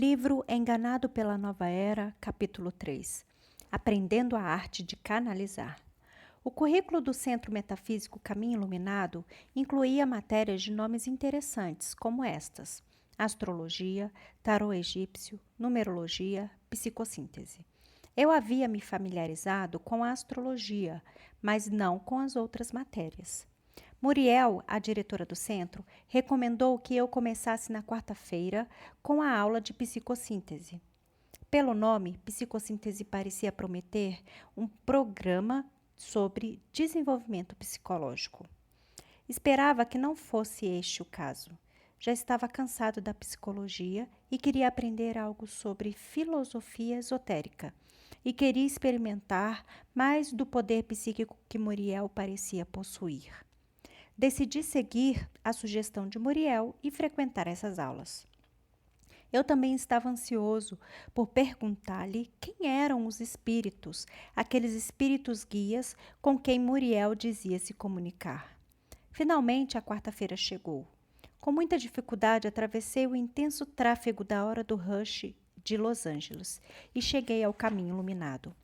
Livro Enganado pela Nova Era, capítulo 3. Aprendendo a arte de canalizar. O currículo do Centro Metafísico Caminho Iluminado incluía matérias de nomes interessantes, como estas: astrologia, tarô egípcio, numerologia, psicossíntese. Eu havia me familiarizado com a astrologia, mas não com as outras matérias. Muriel, a diretora do centro, recomendou que eu começasse na quarta-feira com a aula de psicossíntese. Pelo nome, psicossíntese parecia prometer um programa sobre desenvolvimento psicológico. Esperava que não fosse este o caso. Já estava cansado da psicologia e queria aprender algo sobre filosofia esotérica. E queria experimentar mais do poder psíquico que Muriel parecia possuir. Decidi seguir a sugestão de Muriel e frequentar essas aulas. Eu também estava ansioso por perguntar-lhe quem eram os espíritos, aqueles espíritos guias com quem Muriel dizia se comunicar. Finalmente, a quarta-feira chegou. Com muita dificuldade, atravessei o intenso tráfego da hora do rush de Los Angeles e cheguei ao caminho iluminado.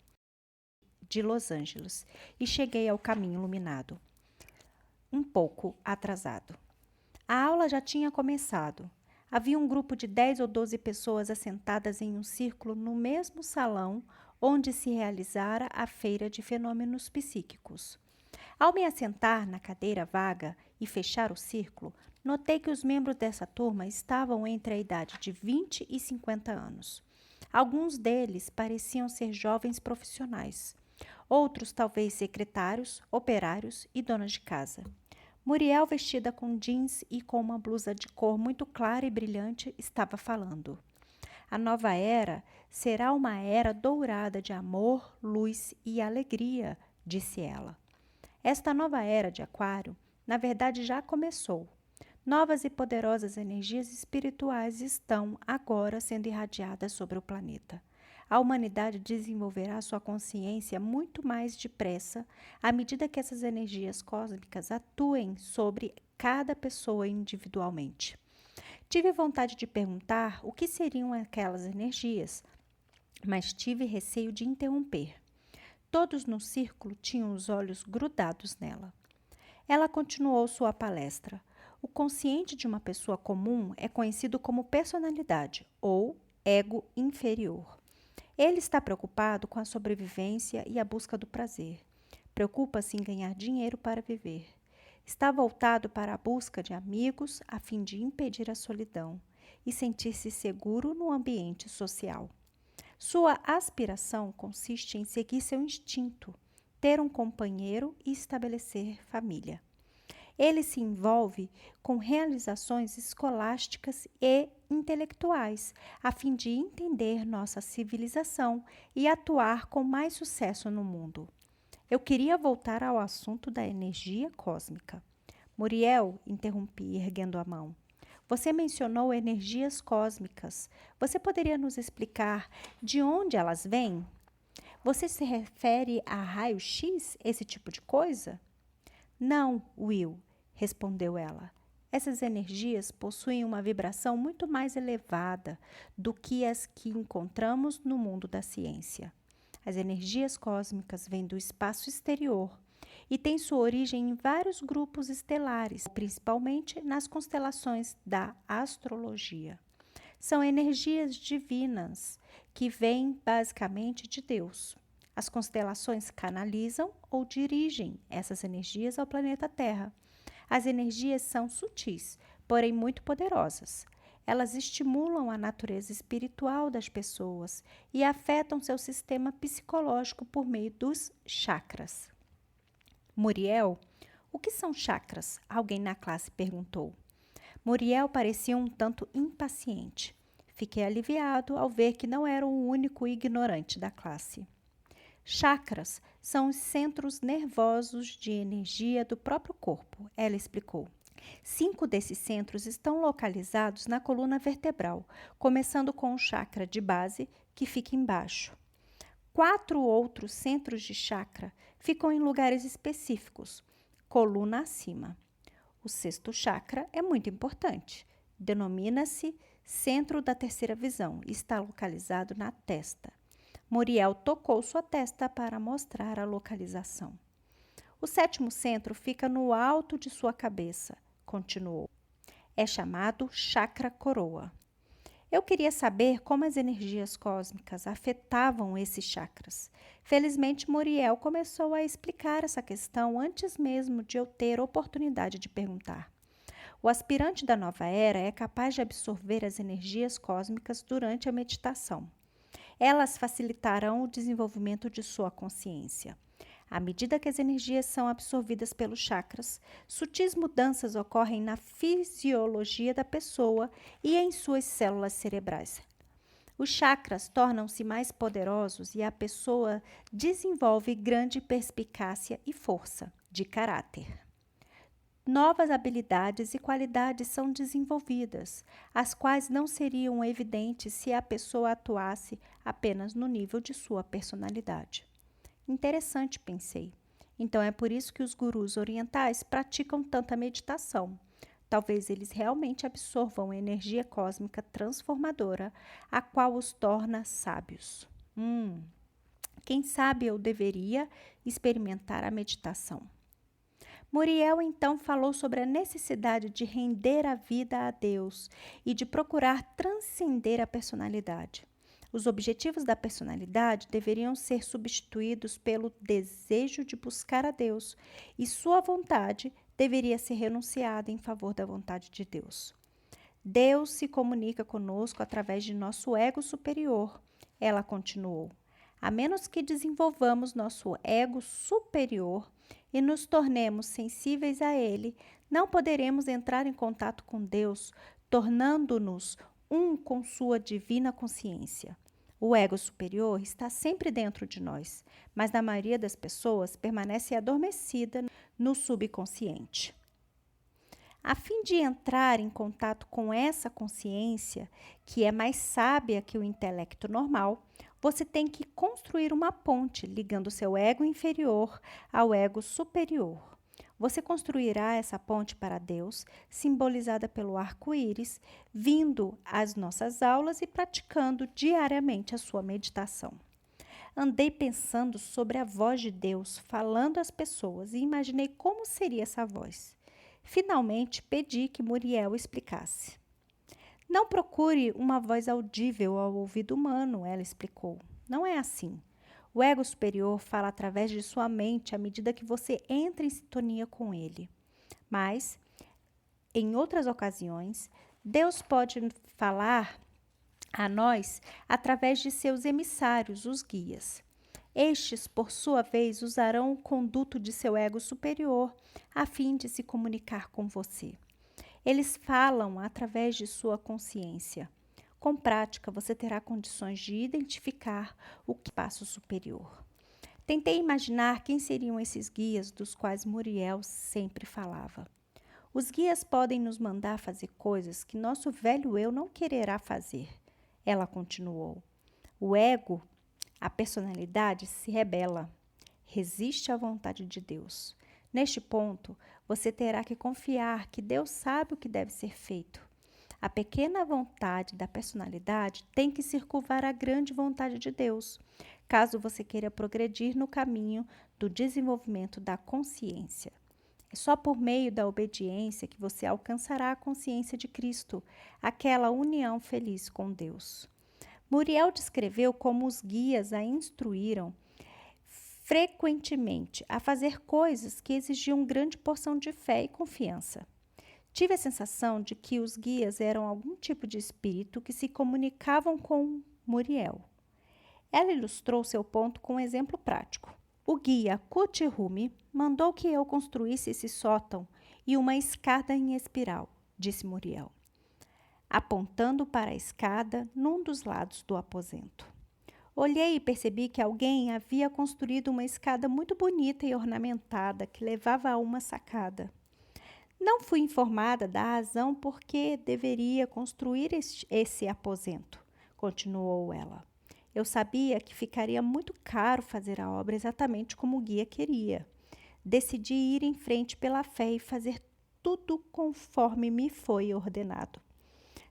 Um pouco atrasado. A aula já tinha começado. Havia um grupo de 10 ou 12 pessoas assentadas em um círculo no mesmo salão onde se realizara a feira de fenômenos psíquicos. Ao me assentar na cadeira vaga e fechar o círculo, notei que os membros dessa turma estavam entre a idade de 20 e 50 anos. Alguns deles pareciam ser jovens profissionais. Outros, talvez secretários, operários e donas de casa. Muriel, vestida com jeans e com uma blusa de cor muito clara e brilhante, estava falando. A nova era será uma era dourada de amor, luz e alegria, disse ela. Esta nova era de Aquário, na verdade, já começou. Novas e poderosas energias espirituais estão agora sendo irradiadas sobre o planeta. A humanidade desenvolverá sua consciência muito mais depressa à medida que essas energias cósmicas atuem sobre cada pessoa individualmente. Tive vontade de perguntar o que seriam aquelas energias, mas tive receio de interromper. Todos no círculo tinham os olhos grudados nela. Ela continuou sua palestra. O consciente de uma pessoa comum é conhecido como personalidade ou ego inferior. Ele está preocupado com a sobrevivência e a busca do prazer. Preocupa-se em ganhar dinheiro para viver. Está voltado para a busca de amigos a fim de impedir a solidão e sentir-se seguro no ambiente social. Sua aspiração consiste em seguir seu instinto, ter um companheiro e estabelecer família. Ele se envolve com realizações escolásticas e intelectuais, a fim de entender nossa civilização e atuar com mais sucesso no mundo. Eu queria voltar ao assunto da energia cósmica. Muriel, interrompi, erguendo a mão. Você mencionou energias cósmicas. Você poderia nos explicar de onde elas vêm? Você se refere a raio-x, esse tipo de coisa? Não, Will, respondeu ela. Essas energias possuem uma vibração muito mais elevada do que as que encontramos no mundo da ciência. As energias cósmicas vêm do espaço exterior e têm sua origem em vários grupos estelares, principalmente nas constelações da astrologia. São energias divinas que vêm basicamente de Deus. As constelações canalizam ou dirigem essas energias ao planeta Terra. As energias são sutis, porém muito poderosas. Elas estimulam a natureza espiritual das pessoas e afetam seu sistema psicológico por meio dos chakras. Muriel, o que são chakras? Alguém na classe perguntou. Muriel parecia um tanto impaciente. Fiquei aliviado ao ver que não era o único ignorante da classe. Chakras são os centros nervosos de energia do próprio corpo, ela explicou. 5 desses centros estão localizados na coluna vertebral, começando com o chakra de base, que fica embaixo. 4 outros centros de chakra ficam em lugares específicos, coluna acima. O 6º chakra é muito importante. Denomina-se centro da terceira visão, está localizado na testa. Muriel tocou sua testa para mostrar a localização. O sétimo centro fica no alto de sua cabeça, continuou. É chamado chakra coroa. Eu queria saber como as energias cósmicas afetavam esses chakras. Felizmente, Muriel começou a explicar essa questão antes mesmo de eu ter oportunidade de perguntar. O aspirante da nova era é capaz de absorver as energias cósmicas durante a meditação. Elas facilitarão o desenvolvimento de sua consciência. À medida que as energias são absorvidas pelos chakras, sutis mudanças ocorrem na fisiologia da pessoa e em suas células cerebrais. Os chakras tornam-se mais poderosos e a pessoa desenvolve grande perspicácia e força de caráter. Novas habilidades e qualidades são desenvolvidas, as quais não seriam evidentes se a pessoa atuasse apenas no nível de sua personalidade. Interessante, pensei. Então é por isso que os gurus orientais praticam tanta meditação. Talvez eles realmente absorvam energia cósmica transformadora, a qual os torna sábios. Quem sabe eu deveria experimentar a meditação. Muriel então falou sobre a necessidade de render a vida a Deus e de procurar transcender a personalidade. Os objetivos da personalidade deveriam ser substituídos pelo desejo de buscar a Deus e sua vontade deveria ser renunciada em favor da vontade de Deus. Deus se comunica conosco através de nosso ego superior, ela continuou. A menos que desenvolvamos nosso ego superior e nos tornemos sensíveis a ele, não poderemos entrar em contato com Deus, tornando-nos um com sua divina consciência. O ego superior está sempre dentro de nós, mas na maioria das pessoas permanece adormecida no subconsciente. A fim de entrar em contato com essa consciência, que é mais sábia que o intelecto normal, você tem que construir uma ponte ligando seu ego inferior ao ego superior. Você construirá essa ponte para Deus, simbolizada pelo arco-íris, vindo às nossas aulas e praticando diariamente a sua meditação. Andei pensando sobre a voz de Deus falando às pessoas e imaginei como seria essa voz. Finalmente, pedi que Muriel explicasse. Não procure uma voz audível ao ouvido humano, ela explicou. Não é assim. O ego superior fala através de sua mente à medida que você entra em sintonia com ele. Mas, em outras ocasiões, Deus pode falar a nós através de seus emissários, os guias. Estes, por sua vez, usarão o conduto de seu ego superior a fim de se comunicar com você. Eles falam através de sua consciência. Com prática, você terá condições de identificar o que passa superior. Tentei imaginar quem seriam esses guias dos quais Muriel sempre falava. Os guias podem nos mandar fazer coisas que nosso velho eu não quererá fazer. Ela continuou. O ego, a personalidade, se rebela, resiste à vontade de Deus. Neste ponto, você terá que confiar que Deus sabe o que deve ser feito. A pequena vontade da personalidade tem que se curvar à grande vontade de Deus, caso você queira progredir no caminho do desenvolvimento da consciência. É só por meio da obediência que você alcançará a consciência de Cristo, aquela união feliz com Deus. Muriel descreveu como os guias a instruíram frequentemente a fazer coisas que exigiam grande porção de fé e confiança. Tive a sensação de que os guias eram algum tipo de espírito que se comunicavam com Muriel. Ela ilustrou seu ponto com um exemplo prático. O guia Kuthumi mandou que eu construísse esse sótão e uma escada em espiral, disse Muriel, apontando para a escada num dos lados do aposento. Olhei e percebi que alguém havia construído uma escada muito bonita e ornamentada que levava a uma sacada. Não fui informada da razão por que deveria construir esse aposento, continuou ela. Eu sabia que ficaria muito caro fazer a obra exatamente como o guia queria. Decidi ir em frente pela fé e fazer tudo conforme me foi ordenado.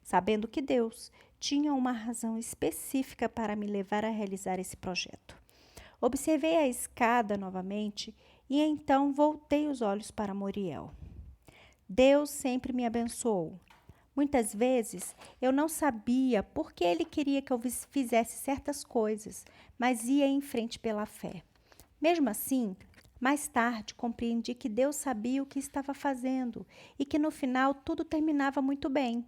sabendo que Deus tinha uma razão específica para me levar a realizar esse projeto. Observei a escada novamente e então voltei os olhos para Muriel. Deus sempre me abençoou. Muitas vezes eu não sabia por que ele queria que eu fizesse certas coisas, mas ia em frente pela fé. Mesmo assim, mais tarde compreendi que Deus sabia o que estava fazendo e que no final tudo terminava muito bem.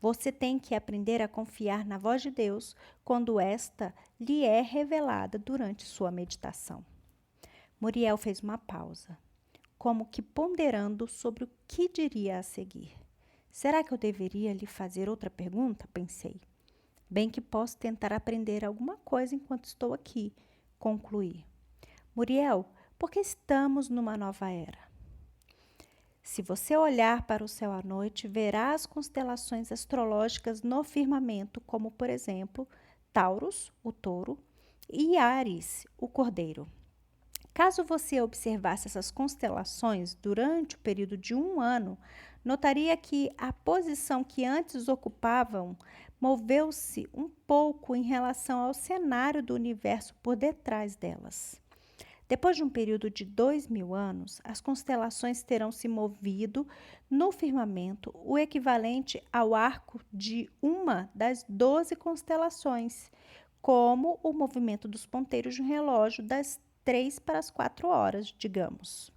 Você tem que aprender a confiar na voz de Deus quando esta lhe é revelada durante sua meditação. Muriel fez uma pausa, como que ponderando sobre o que diria a seguir. Será que eu deveria lhe fazer outra pergunta? Pensei. Bem que posso tentar aprender alguma coisa enquanto estou aqui, concluí. Muriel, por que estamos numa nova era? Se você olhar para o céu à noite, verá as constelações astrológicas no firmamento, como, por exemplo, Taurus, o touro, e Áries, o cordeiro. Caso você observasse essas constelações durante o período de 1 ano, notaria que a posição que antes ocupavam moveu-se um pouco em relação ao cenário do universo por detrás delas. Depois de um período de 2.000 anos, as constelações terão se movido no firmamento, o equivalente ao arco de uma das 12 constelações, como o movimento dos ponteiros de um relógio das 3 para as 4 horas, digamos.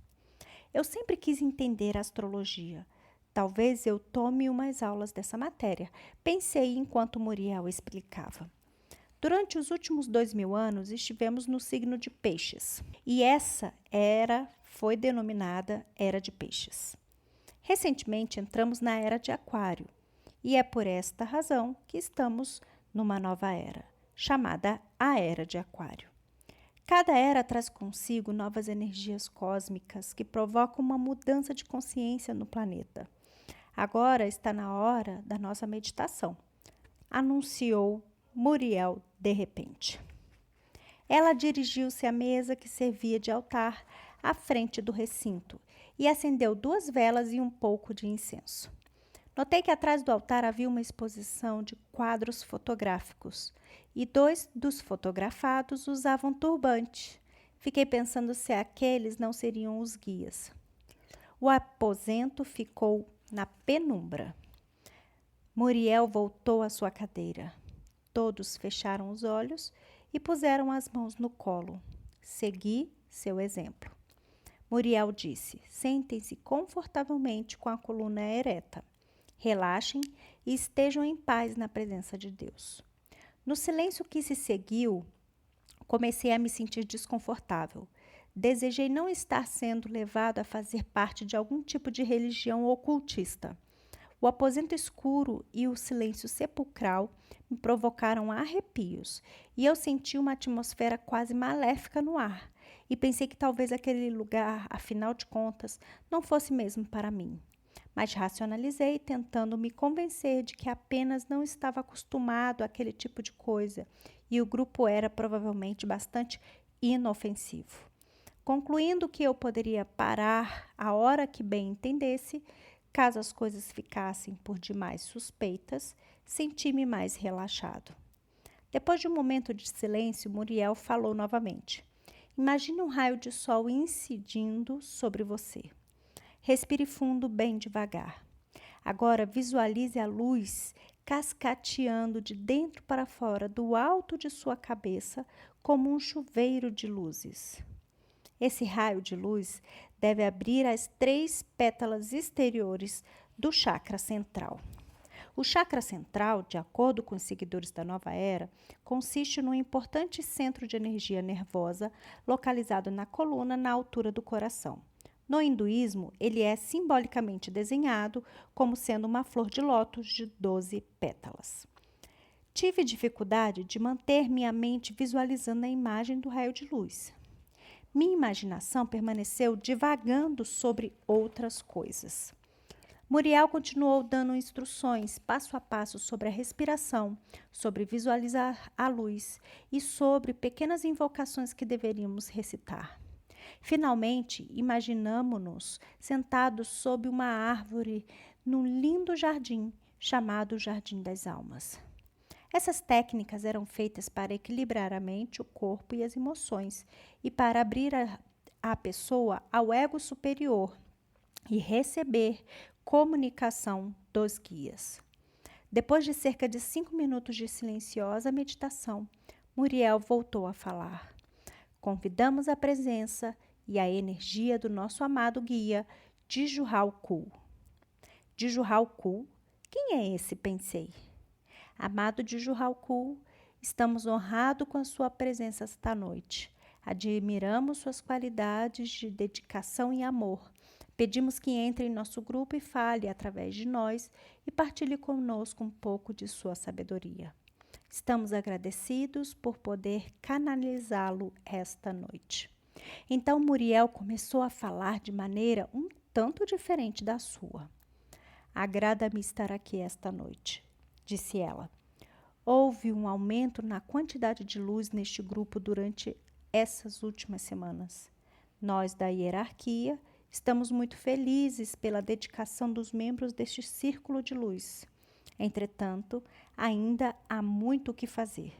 Eu sempre quis entender a astrologia. Talvez eu tome umas aulas dessa matéria, pensei enquanto Muriel explicava. Durante os últimos 2.000 anos, estivemos no signo de Peixes, e essa era foi denominada Era de Peixes. Recentemente entramos na Era de Aquário, e é por esta razão que estamos numa nova era, chamada a Era de Aquário. Cada era traz consigo novas energias cósmicas que provocam uma mudança de consciência no planeta. Agora está na hora da nossa meditação, anunciou Muriel de repente. Ela dirigiu-se à mesa que servia de altar à frente do recinto e acendeu 2 velas e um pouco de incenso. Notei que atrás do altar havia uma exposição de quadros fotográficos e 2 dos fotografados usavam turbante. Fiquei pensando se aqueles não seriam os guias. O aposento ficou na penumbra. Muriel voltou à sua cadeira. Todos fecharam os olhos e puseram as mãos no colo. Segui seu exemplo. Muriel disse: sentem-se confortavelmente com a coluna ereta. Relaxem e estejam em paz na presença de Deus. No silêncio que se seguiu, comecei a me sentir desconfortável. Desejei não estar sendo levado a fazer parte de algum tipo de religião ocultista. O aposento escuro e o silêncio sepulcral me provocaram arrepios e eu senti uma atmosfera quase maléfica no ar e pensei que talvez aquele lugar, afinal de contas, não fosse mesmo para mim. Mas racionalizei, tentando me convencer de que apenas não estava acostumado àquele tipo de coisa e o grupo era provavelmente bastante inofensivo. Concluindo que eu poderia parar a hora que bem entendesse, caso as coisas ficassem por demais suspeitas, senti-me mais relaxado. Depois de um momento de silêncio, Muriel falou novamente. Imagine um raio de sol incidindo sobre você. Respire fundo bem devagar. Agora visualize a luz cascateando de dentro para fora do alto de sua cabeça como um chuveiro de luzes. Esse raio de luz deve abrir as 3 pétalas exteriores do chakra central. O chakra central, de acordo com os seguidores da nova era, consiste num importante centro de energia nervosa localizado na coluna na altura do coração. No hinduísmo, ele é simbolicamente desenhado como sendo uma flor de lótus de 12 pétalas. Tive dificuldade de manter minha mente visualizando a imagem do raio de luz. Minha imaginação permaneceu divagando sobre outras coisas. Muriel continuou dando instruções passo a passo sobre a respiração, sobre visualizar a luz e sobre pequenas invocações que deveríamos recitar. Finalmente, imaginamo-nos sentados sob uma árvore num lindo jardim, chamado Jardim das Almas. Essas técnicas eram feitas para equilibrar a mente, o corpo e as emoções e para abrir a pessoa ao ego superior e receber comunicação dos guias. Depois de cerca de 5 minutos de silenciosa meditação, Muriel voltou a falar. Convidamos a presença e a energia do nosso amado guia, Djurhalqu. Djurhalqu? Quem é esse? Pensei. Amado Djurhalqu, estamos honrados com a sua presença esta noite. Admiramos suas qualidades de dedicação e amor. Pedimos que entre em nosso grupo e fale através de nós e partilhe conosco um pouco de sua sabedoria. Estamos agradecidos por poder canalizá-lo esta noite. Então Muriel começou a falar de maneira um tanto diferente da sua. Agrada-me estar aqui esta noite, disse ela. Houve um aumento na quantidade de luz neste grupo durante essas últimas semanas. Nós da hierarquia estamos muito felizes pela dedicação dos membros deste círculo de luz. Entretanto, ainda há muito o que fazer.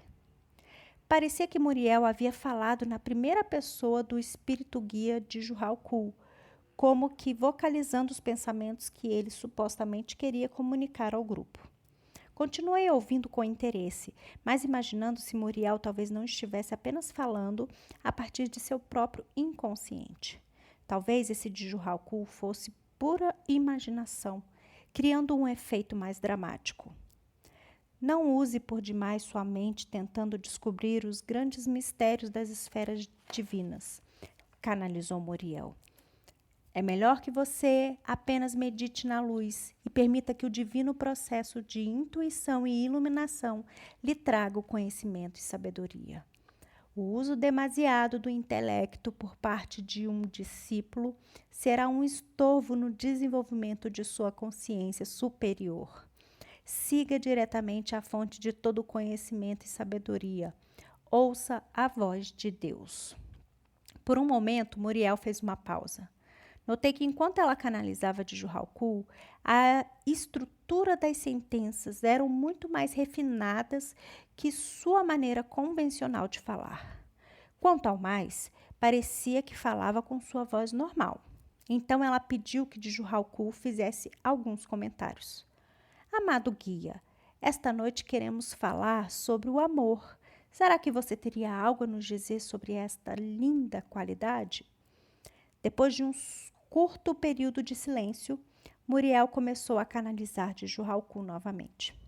Parecia que Muriel havia falado na primeira pessoa do espírito guia de Djurhalqu, como que vocalizando os pensamentos que ele supostamente queria comunicar ao grupo. Continuei ouvindo com interesse, mas imaginando se Muriel talvez não estivesse apenas falando a partir de seu próprio inconsciente. Talvez esse Djurhalqu fosse pura imaginação, criando um efeito mais dramático. Não use por demais sua mente tentando descobrir os grandes mistérios das esferas divinas, canalizou Muriel. É melhor que você apenas medite na luz e permita que o divino processo de intuição e iluminação lhe traga o conhecimento e sabedoria. O uso demasiado do intelecto por parte de um discípulo será um estorvo no desenvolvimento de sua consciência superior. Siga diretamente a fonte de todo conhecimento e sabedoria. Ouça a voz de Deus. Por um momento, Muriel fez uma pausa. Notei que enquanto ela canalizava Djurhalqu, a estrutura das sentenças eram muito mais refinadas que sua maneira convencional de falar. Quanto ao mais, parecia que falava com sua voz normal. Então ela pediu que Djurhalqu fizesse alguns comentários. Amado guia, esta noite queremos falar sobre o amor. Será que você teria algo a nos dizer sobre esta linda qualidade? Depois de um curto período de silêncio, Muriel começou a canalizar Djurhalqu novamente.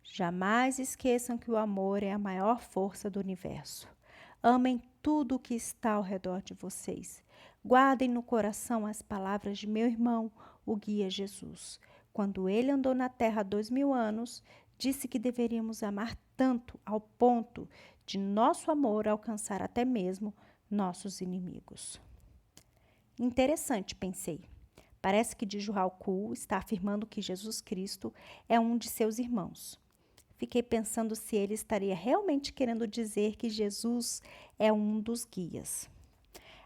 Jamais esqueçam que o amor é a maior força do universo. Amem tudo o que está ao redor de vocês. Guardem no coração as palavras de meu irmão, o guia Jesus. Quando ele andou na Terra há 2000 anos, disse que deveríamos amar tanto ao ponto de nosso amor alcançar até mesmo nossos inimigos. Interessante, pensei. Parece que Djurhalqu está afirmando que Jesus Cristo é um de seus irmãos. Fiquei pensando se ele estaria realmente querendo dizer que Jesus é um dos guias.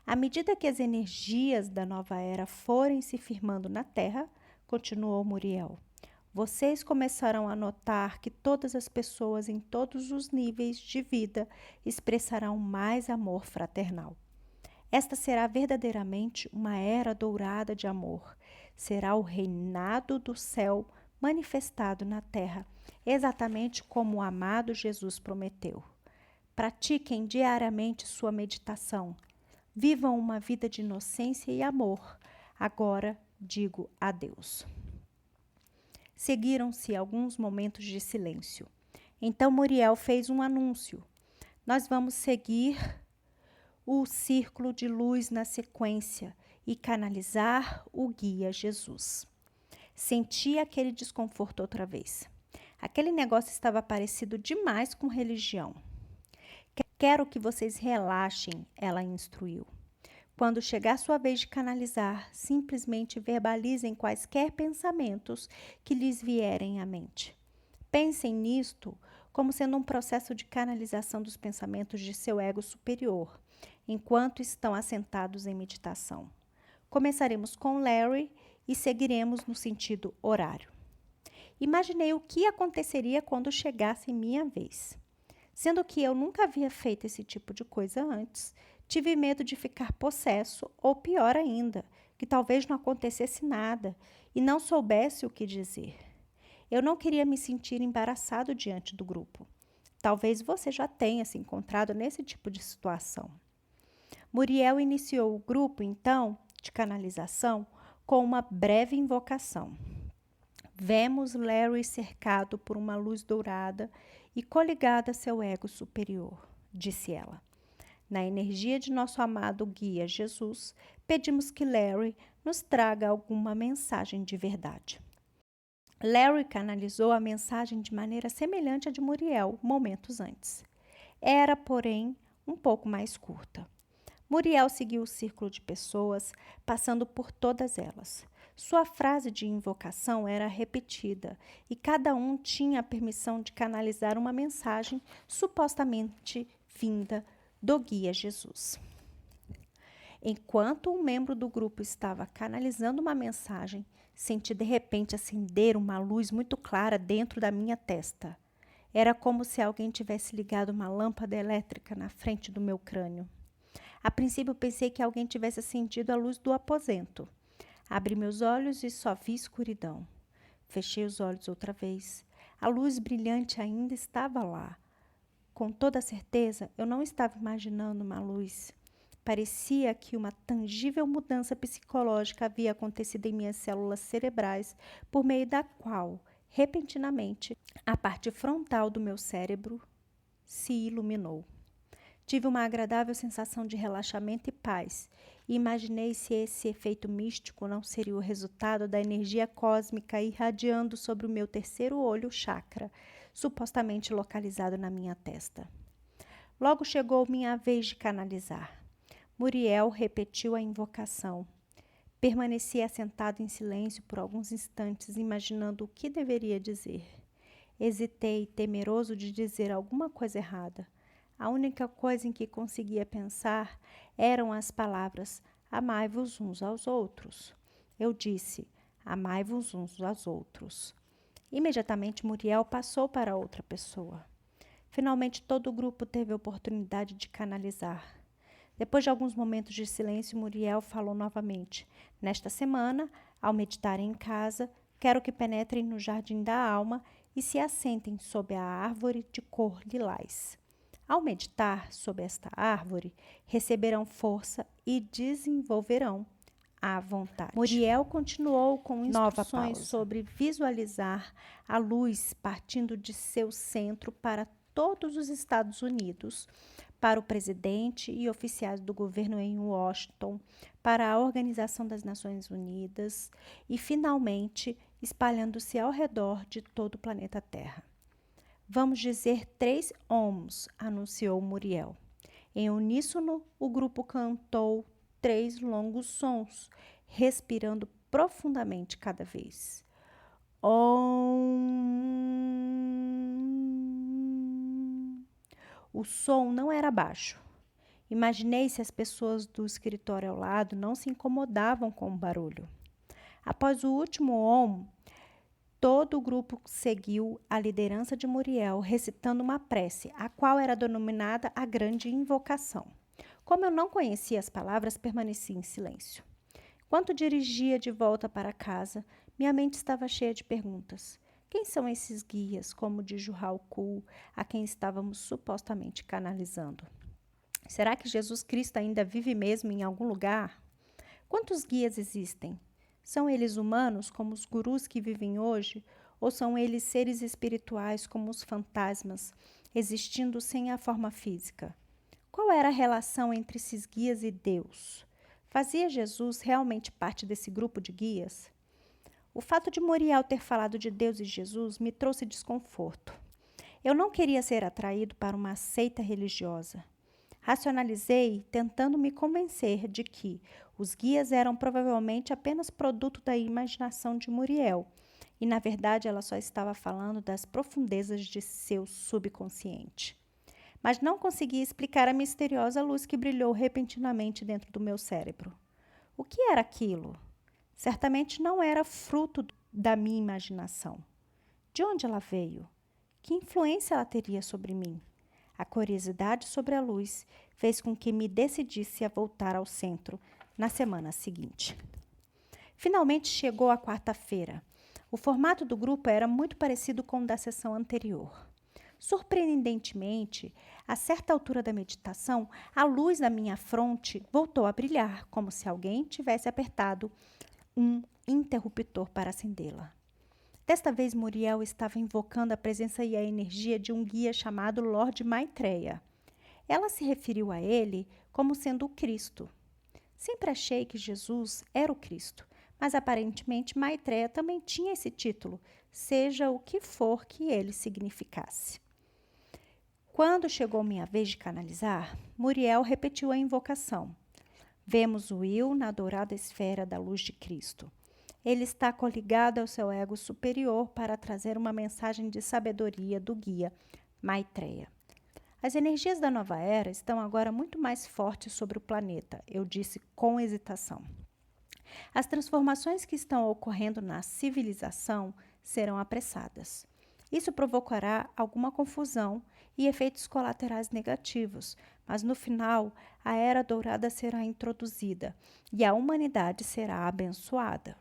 À medida que as energias da nova era forem se firmando na Terra, continuou Muriel, vocês começarão a notar que todas as pessoas em todos os níveis de vida expressarão mais amor fraternal. Esta será verdadeiramente uma era dourada de amor. Será o reinado do céu manifestado na terra, exatamente como o amado Jesus prometeu. Pratiquem diariamente sua meditação. Vivam uma vida de inocência e amor. Agora digo adeus. Seguiram-se alguns momentos de silêncio. Então Muriel fez um anúncio. Nós vamos seguir o círculo de luz na sequência e canalizar o guia Jesus. Senti aquele desconforto outra vez. Aquele negócio estava parecido demais com religião. Quero que vocês relaxem, ela instruiu. Quando chegar sua vez de canalizar, simplesmente verbalizem quaisquer pensamentos que lhes vierem à mente. Pensem nisto como sendo um processo de canalização dos pensamentos de seu ego superior, enquanto estão assentados em meditação. Começaremos com Larry e seguiremos no sentido horário. Imaginei o que aconteceria quando chegasse minha vez. Sendo que eu nunca havia feito esse tipo de coisa antes, tive medo de ficar possesso ou, pior ainda, que talvez não acontecesse nada e não soubesse o que dizer. Eu não queria me sentir embaraçado diante do grupo. Talvez você já tenha se encontrado nesse tipo de situação. Muriel iniciou o grupo, então, de canalização, com uma breve invocação. Vemos Larry cercado por uma luz dourada e coligado a seu ego superior, disse ela. Na energia de nosso amado guia Jesus, pedimos que Larry nos traga alguma mensagem de verdade. Larry canalizou a mensagem de maneira semelhante à de Muriel, momentos antes. Era, porém, um pouco mais curta. Muriel seguiu o círculo de pessoas, passando por todas elas. Sua frase de invocação era repetida e cada um tinha a permissão de canalizar uma mensagem supostamente vinda do guia Jesus. Enquanto um membro do grupo estava canalizando uma mensagem, senti de repente acender uma luz muito clara dentro da minha testa. Era como se alguém tivesse ligado uma lâmpada elétrica na frente do meu crânio. A princípio pensei que alguém tivesse acendido a luz do aposento. Abri meus olhos e só vi escuridão. Fechei os olhos outra vez. A luz brilhante ainda estava lá. Com toda certeza, eu não estava imaginando uma luz. Parecia que uma tangível mudança psicológica havia acontecido em minhas células cerebrais, por meio da qual, repentinamente, a parte frontal do meu cérebro se iluminou. Tive uma agradável sensação de relaxamento e paz, e imaginei se esse efeito místico não seria o resultado da energia cósmica irradiando sobre o meu terceiro olho chakra, supostamente localizado na minha testa. Logo chegou minha vez de canalizar. Muriel repetiu a invocação. Permaneci assentado em silêncio por alguns instantes, imaginando o que deveria dizer. Hesitei, temeroso de dizer alguma coisa errada. A única coisa em que conseguia pensar eram as palavras amai-vos uns aos outros. Eu disse, amai-vos uns aos outros. Imediatamente Muriel passou para outra pessoa. Finalmente todo o grupo teve a oportunidade de canalizar. Depois de alguns momentos de silêncio, Muriel falou novamente. Nesta semana, ao meditarem em casa, quero que penetrem no jardim da alma e se assentem sob a árvore de cor lilás. Ao meditar sob esta árvore, receberão força e desenvolverão a vontade. Muriel continuou com instruções sobre visualizar a luz partindo de seu centro para todos os Estados Unidos, para o presidente e oficiais do governo em Washington, para a Organização das Nações Unidas e, finalmente, espalhando-se ao redor de todo o planeta Terra. Vamos dizer 3 ohms, anunciou Muriel. Em uníssono, o grupo cantou 3 longos sons, respirando profundamente cada vez. Om. O som não era baixo. Imaginei se as pessoas do escritório ao lado não se incomodavam com o barulho. Após o último Om, todo o grupo seguiu a liderança de Muriel, recitando uma prece, a qual era denominada a Grande Invocação. Como eu não conhecia as palavras, permaneci em silêncio. Enquanto dirigia de volta para casa, minha mente estava cheia de perguntas. Quem são esses guias, como de Juhalku, a quem estávamos supostamente canalizando? Será que Jesus Cristo ainda vive mesmo em algum lugar? Quantos guias existem? São eles humanos, como os gurus que vivem hoje, ou são eles seres espirituais, como os fantasmas, existindo sem a forma física? Qual era a relação entre esses guias e Deus? Fazia Jesus realmente parte desse grupo de guias? O fato de Muriel ter falado de Deus e Jesus me trouxe desconforto. Eu não queria ser atraído para uma seita religiosa. Racionalizei, tentando me convencer de que os guias eram provavelmente apenas produto da imaginação de Muriel, e na verdade ela só estava falando das profundezas de seu subconsciente. Mas não consegui explicar a misteriosa luz que brilhou repentinamente dentro do meu cérebro. O que era aquilo? Certamente não era fruto da minha imaginação. De onde ela veio? Que influência ela teria sobre mim? A curiosidade sobre a luz fez com que me decidisse a voltar ao centro na semana seguinte. Finalmente chegou a quarta-feira. O formato do grupo era muito parecido com o da sessão anterior. Surpreendentemente, a certa altura da meditação, a luz na minha fronte voltou a brilhar, como se alguém tivesse apertado um interruptor para acendê-la. Desta vez, Muriel estava invocando a presença e a energia de um guia chamado Lord Maitreya. Ela se referiu a ele como sendo o Cristo. Sempre achei que Jesus era o Cristo, mas aparentemente Maitreya também tinha esse título, seja o que for que ele significasse. Quando chegou minha vez de canalizar, Muriel repetiu a invocação. Vemos Will na dourada esfera da luz de Cristo. Ele está coligado ao seu ego superior para trazer uma mensagem de sabedoria do guia Maitreya. As energias da nova era estão agora muito mais fortes sobre o planeta, eu disse com hesitação. As transformações que estão ocorrendo na civilização serão apressadas. Isso provocará alguma confusão e efeitos colaterais negativos, mas no final a era dourada será introduzida e a humanidade será abençoada.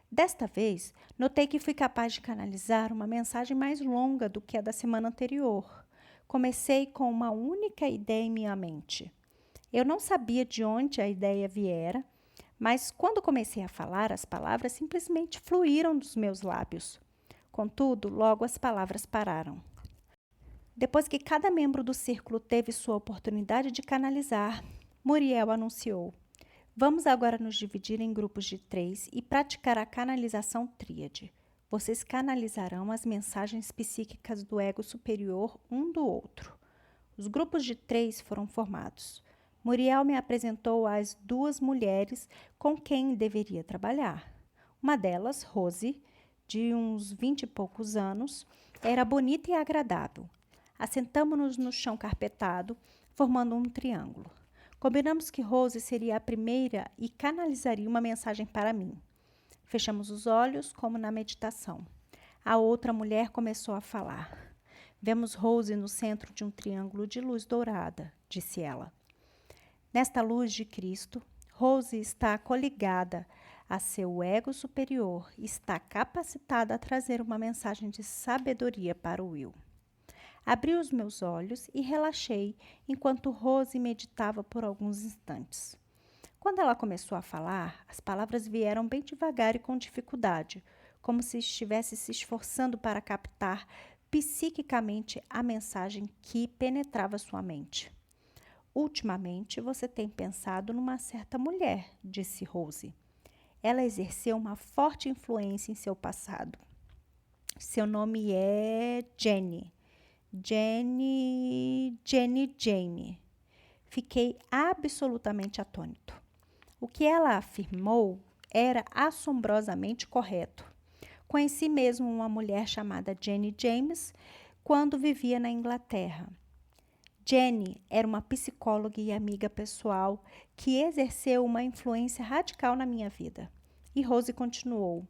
Desta vez, notei que fui capaz de canalizar uma mensagem mais longa do que a da semana anterior. Comecei com uma única ideia em minha mente. Eu não sabia de onde a ideia viera, mas quando comecei a falar, as palavras simplesmente fluíram dos meus lábios. Contudo, logo as palavras pararam. Depois que cada membro do círculo teve sua oportunidade de canalizar, Muriel anunciou: vamos agora nos dividir em grupos de 3 e praticar a canalização tríade. Vocês canalizarão as mensagens psíquicas do ego superior um do outro. Os grupos de 3 foram formados. Muriel me apresentou as 2 mulheres com quem deveria trabalhar. Uma delas, Rose, de uns 20 e poucos anos, era bonita e agradável. Assentamo-nos no chão carpetado, formando um triângulo. Combinamos que Rose seria a primeira e canalizaria uma mensagem para mim. Fechamos os olhos, como na meditação. A outra mulher começou a falar. Vemos Rose no centro de um triângulo de luz dourada, disse ela. Nesta luz de Cristo, Rose está coligada a seu ego superior e está capacitada a trazer uma mensagem de sabedoria para o Will. Abri os meus olhos e relaxei enquanto Rose meditava por alguns instantes. Quando ela começou a falar, as palavras vieram bem devagar e com dificuldade, como se estivesse se esforçando para captar psiquicamente a mensagem que penetrava sua mente. Ultimamente, você tem pensado numa certa mulher, disse Rose. Ela exerceu uma forte influência em seu passado. Seu nome é Jenny. Jane. Fiquei absolutamente atônito. O que ela afirmou era assombrosamente correto. Conheci mesmo uma mulher chamada Jenny James quando vivia na Inglaterra. Jenny era uma psicóloga e amiga pessoal que exerceu uma influência radical na minha vida. E Rose continuou.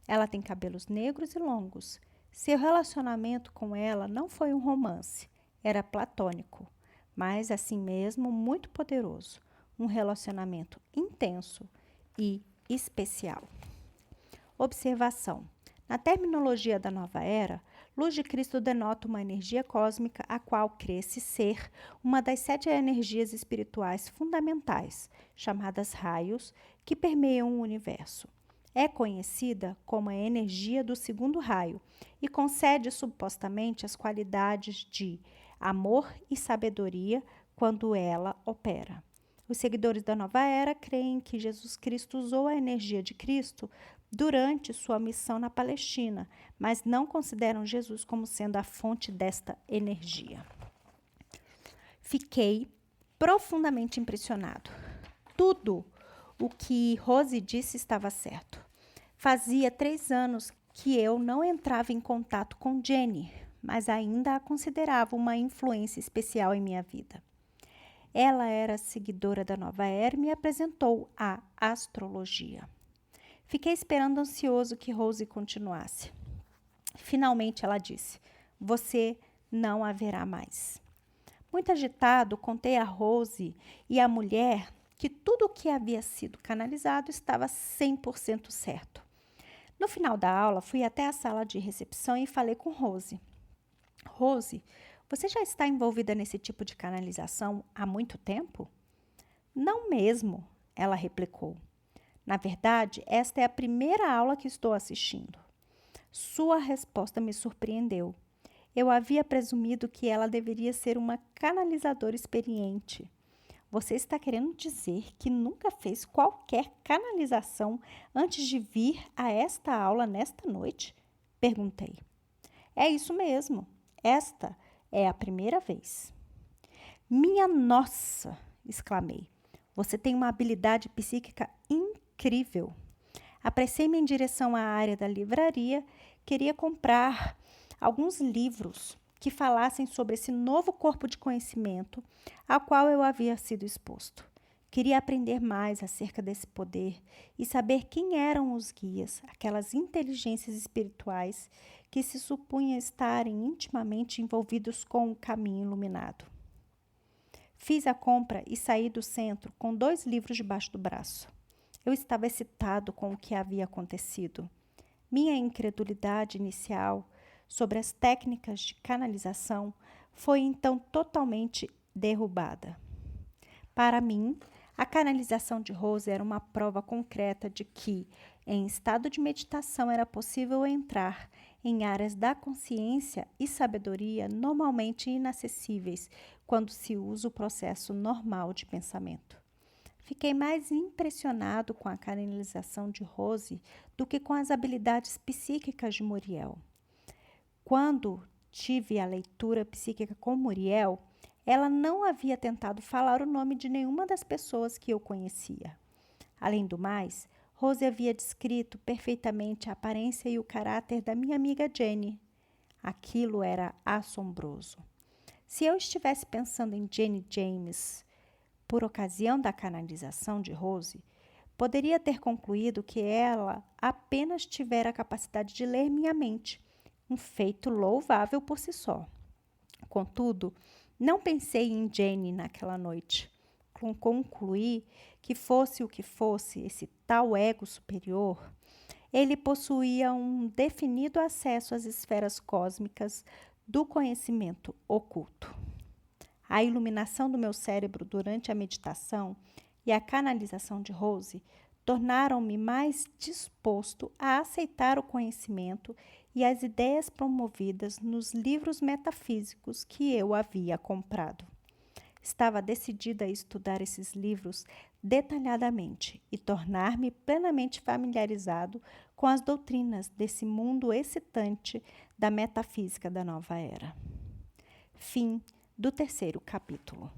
Ela tem cabelos negros e longos. Seu relacionamento com ela não foi um romance, era platônico, mas assim mesmo muito poderoso, um relacionamento intenso e especial. Observação: na terminologia da nova era, luz de Cristo denota uma energia cósmica a qual crê-se ser uma das 7 energias espirituais fundamentais, chamadas raios, que permeiam o universo. É conhecida como a energia do segundo raio e concede supostamente as qualidades de amor e sabedoria quando ela opera. Os seguidores da nova era creem que Jesus Cristo usou a energia de Cristo durante sua missão na Palestina, mas não consideram Jesus como sendo a fonte desta energia. Fiquei profundamente impressionado. Tudo o que Rose disse estava certo. Fazia 3 anos que eu não entrava em contato com Jenny, mas ainda a considerava uma influência especial em minha vida. Ela era seguidora da nova era e me apresentou a astrologia. Fiquei esperando ansioso que Rose continuasse. Finalmente ela disse: você não haverá mais. Muito agitado, contei a Rose e à mulher que tudo o que havia sido canalizado estava 100% certo. No final da aula, fui até a sala de recepção e falei com Rose. Rose, você já está envolvida nesse tipo de canalização há muito tempo? Não mesmo, ela replicou. Na verdade, esta é a primeira aula que estou assistindo. Sua resposta me surpreendeu. Eu havia presumido que ela deveria ser uma canalizadora experiente. Você está querendo dizer que nunca fez qualquer canalização antes de vir a esta aula nesta noite? Perguntei. É isso mesmo. Esta é a primeira vez. Minha nossa! Exclamei. Você tem uma habilidade psíquica incrível. Apressei-me em direção à área da livraria. Queria comprar alguns livros que falassem sobre esse novo corpo de conhecimento ao qual eu havia sido exposto. Queria aprender mais acerca desse poder e saber quem eram os guias, aquelas inteligências espirituais que se supunha estarem intimamente envolvidos com o caminho iluminado. Fiz a compra e saí do centro com 2 livros debaixo do braço. Eu estava excitado com o que havia acontecido. Minha incredulidade inicial sobre as técnicas de canalização foi então totalmente derrubada. Para mim, a canalização de Rose era uma prova concreta de que, em estado de meditação, era possível entrar em áreas da consciência e sabedoria normalmente inacessíveis quando se usa o processo normal de pensamento. Fiquei mais impressionado com a canalização de Rose do que com as habilidades psíquicas de Muriel. Quando tive a leitura psíquica com Muriel, ela não havia tentado falar o nome de nenhuma das pessoas que eu conhecia. Além do mais, Rose havia descrito perfeitamente a aparência e o caráter da minha amiga Jenny. Aquilo era assombroso. Se eu estivesse pensando em Jenny James por ocasião da canalização de Rose, poderia ter concluído que ela apenas tivera a capacidade de ler minha mente, um feito louvável por si só. Contudo, não pensei em Jenny naquela noite. Concluí que fosse o que fosse esse tal ego superior, ele possuía um definido acesso às esferas cósmicas do conhecimento oculto. A iluminação do meu cérebro durante a meditação e a canalização de Rose tornaram-me mais disposto a aceitar o conhecimento e as ideias promovidas nos livros metafísicos que eu havia comprado. Estava decidida a estudar esses livros detalhadamente e tornar-me plenamente familiarizado com as doutrinas desse mundo excitante da metafísica da nova era. Fim do 3º capítulo.